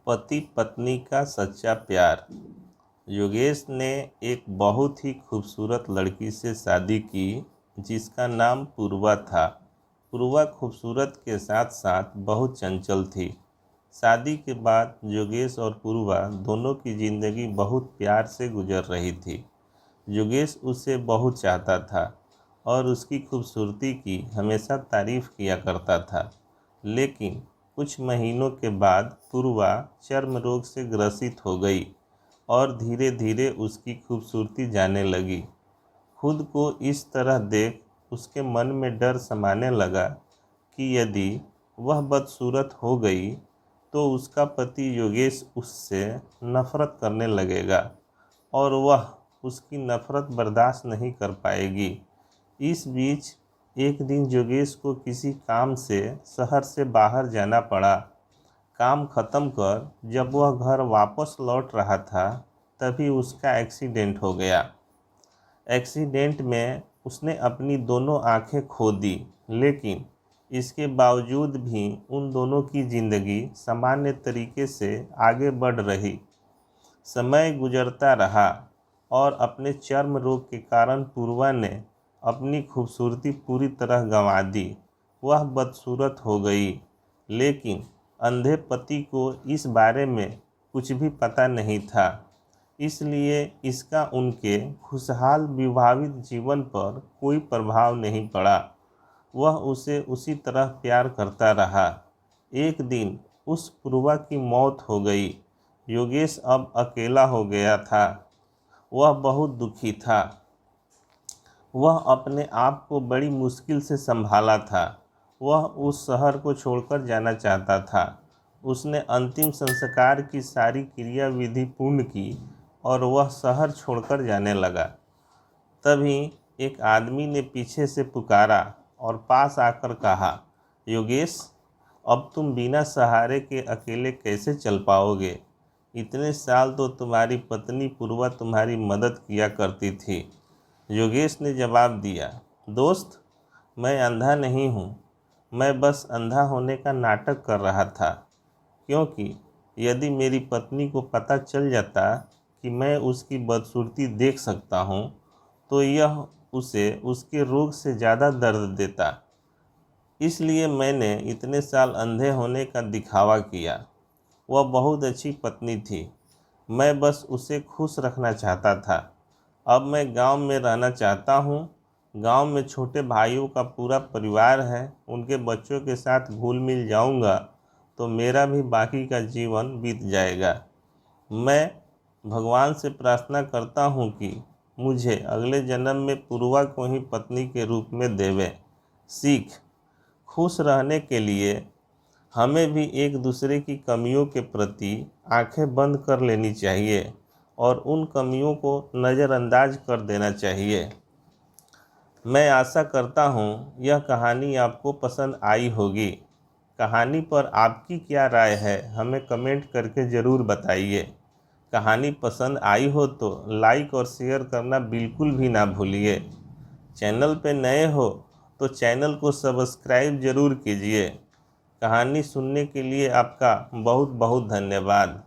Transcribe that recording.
पति पत्नी का सच्चा प्यार। योगेश ने एक बहुत ही खूबसूरत लड़की से शादी की जिसका नाम पूर्वा था। पूर्वा खूबसूरत के साथ साथ बहुत चंचल थी। शादी के बाद योगेश और पूर्वा दोनों की ज़िंदगी बहुत प्यार से गुजर रही थी। योगेश उसे बहुत चाहता था और उसकी खूबसूरती की हमेशा तारीफ़ किया करता था। लेकिन कुछ महीनों के बाद पूर्वा चर्म रोग से ग्रसित हो गई और धीरे धीरे उसकी खूबसूरती जाने लगी। खुद को इस तरह देख उसके मन में डर समाने लगा कि यदि वह बदसूरत हो गई तो उसका पति योगेश उससे नफरत करने लगेगा और वह उसकी नफरत बर्दाश्त नहीं कर पाएगी। इस बीच एक दिन योगेश को किसी काम से शहर से बाहर जाना पड़ा। काम खत्म कर जब वह घर वापस लौट रहा था तभी उसका एक्सीडेंट हो गया। एक्सीडेंट में उसने अपनी दोनों आंखें खो दी, लेकिन इसके बावजूद भी उन दोनों की ज़िंदगी सामान्य तरीके से आगे बढ़ रही। समय गुजरता रहा और अपने चर्म रोग के कारण पूर्वा ने अपनी खूबसूरती पूरी तरह गंवा दी। वह बदसूरत हो गई, लेकिन अंधे पति को इस बारे में कुछ भी पता नहीं था, इसलिए इसका उनके खुशहाल विवाहित जीवन पर कोई प्रभाव नहीं पड़ा। वह उसे उसी तरह प्यार करता रहा। एक दिन उस पूर्वा की मौत हो गई। योगेश अब अकेला हो गया था। वह बहुत दुखी था। वह अपने आप को बड़ी मुश्किल से संभाला था। वह उस शहर को छोड़कर जाना चाहता था। उसने अंतिम संस्कार की सारी क्रिया विधि पूर्ण की और वह शहर छोड़कर जाने लगा। तभी एक आदमी ने पीछे से पुकारा और पास आकर कहा, योगेश, अब तुम बिना सहारे के अकेले कैसे चल पाओगे? इतने साल तो तुम्हारी पत्नी पूर्वा तुम्हारी मदद किया करती थी। योगेश ने जवाब दिया, दोस्त, मैं अंधा नहीं हूँ। मैं बस अंधा होने का नाटक कर रहा था, क्योंकि यदि मेरी पत्नी को पता चल जाता कि मैं उसकी बदसूरती देख सकता हूँ तो यह उसे उसके रोग से ज़्यादा दर्द देता। इसलिए मैंने इतने साल अंधे होने का दिखावा किया। वह बहुत अच्छी पत्नी थी। मैं बस उसे खुश रखना चाहता था। अब मैं गांव में रहना चाहता हूँ। गांव में छोटे भाइयों का पूरा परिवार है। उनके बच्चों के साथ घुल मिल जाऊँगा तो मेरा भी बाकी का जीवन बीत जाएगा। मैं भगवान से प्रार्थना करता हूँ कि मुझे अगले जन्म में पूर्वा को ही पत्नी के रूप में देवे। सीख: खुश रहने के लिए हमें भी एक दूसरे की कमियों के प्रति आंखें बंद कर लेनी चाहिए और उन कमियों को नज़रअंदाज कर देना चाहिए। मैं आशा करता हूँ यह कहानी आपको पसंद आई होगी। कहानी पर आपकी क्या राय है, हमें कमेंट करके ज़रूर बताइए। कहानी पसंद आई हो तो लाइक और शेयर करना बिल्कुल भी ना भूलिए। चैनल पे नए हो तो चैनल को सब्सक्राइब ज़रूर कीजिए। कहानी सुनने के लिए आपका बहुत बहुत धन्यवाद।